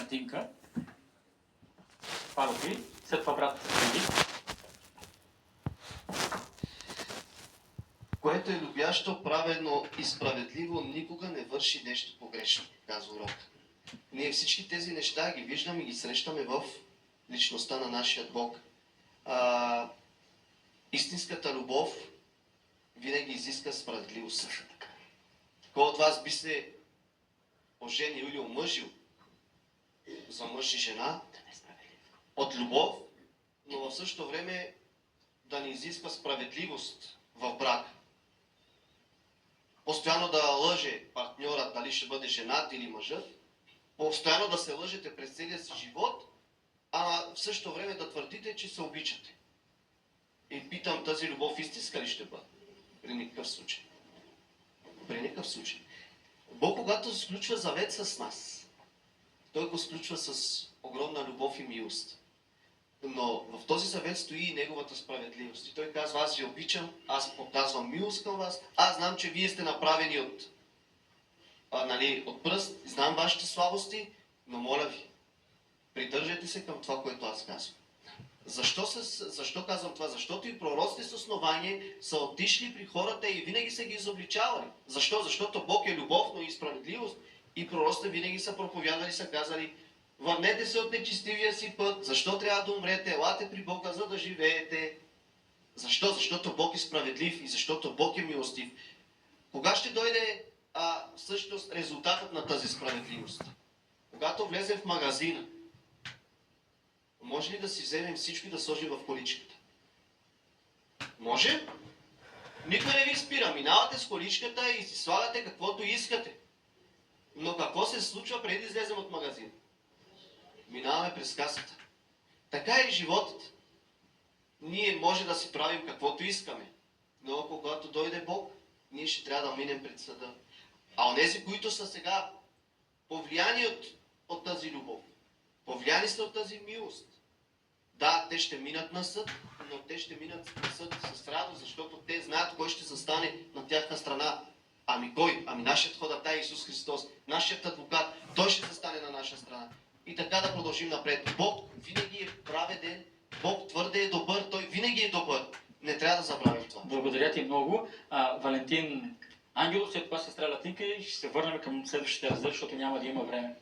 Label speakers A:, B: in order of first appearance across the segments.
A: Мартинка. Павел ти, след това брат Филип.
B: Което е любящо, праведно и справедливо, никога не върши нещо погрешно, казва урок. Ние всички тези неща ги виждаме и ги срещаме в личността на нашия Бог. Истинската любов винаги изиска справедливост. Кой от вас би се оженил или омъжил за мъж и жена от любов, но в същото време да не изисква справедливост в брак. Постоянно да лъже партньора, дали ще бъде женат или мъжът, постоянно да се лъжете през целия си живот, а в същото време да твърдите, че се обичате. И питам, тази любов истинска ли ще бъде? При никакъв случай. При никакъв случай. Бог, когато сключва завет с нас, Той го сключва с огромна любов и милост. Но в този завет стои и Неговата справедливост. И Той казва, аз ви обичам, аз показвам милост към вас, аз знам, че вие сте направени от пръст, знам вашите слабости, но моля ви, придържайте се към това, което аз казвам. Защо казвам това? Защото и пророците с основание са отишли при хората и винаги са ги изобличавали. Защо? Защото Бог е любов, но и справедливост. И пророците винаги са проповядали, са казали, върнете се от нечестивия си път, защо трябва да умрете, елате при Бога, за да живеете. Защо? Защото Бог е справедлив и защото Бог е милостив. Кога ще дойде всъщност резултатът на тази справедливост? Когато влезем в магазина, може ли да си вземем всичко и да сложим в количката? Може? Никой не ви спира. Минавате с количката и си слагате каквото искате. Но какво се случва преди да излезем от магазина? Минаваме през касата. Така е животът. Ние може да си правим каквото искаме. Но когато дойде Бог, ние ще трябва да минем пред съда. А онези, които са сега повлияни от тази любов, повлияни са от тази милост, да, те ще минат на съд, но те ще минат на съд с радост, защото те знаят кой ще застане на тяхна страна. Ами кой? Ами нашият ходатай Исус Христос, нашият адвокат, Той ще застане на наша страна. И така да продължим напред. Бог винаги е праведен, Бог твърде е добър, Той винаги е добър. Не трябва да забравим това.
A: Благодаря ти много. Валентин Ангелов, след това сестра Латинка и ще се върнем към следващите раздел, защото няма да има време.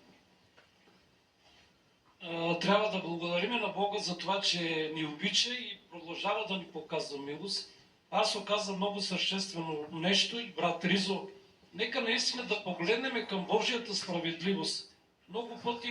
C: Трябва да благодарим на Бога за това, че ни обича и продължава да ни показва милост. Аз оказвам много съществено нещо и брат Ризо, нека наистина да погледнем към Божията справедливост. Много пъти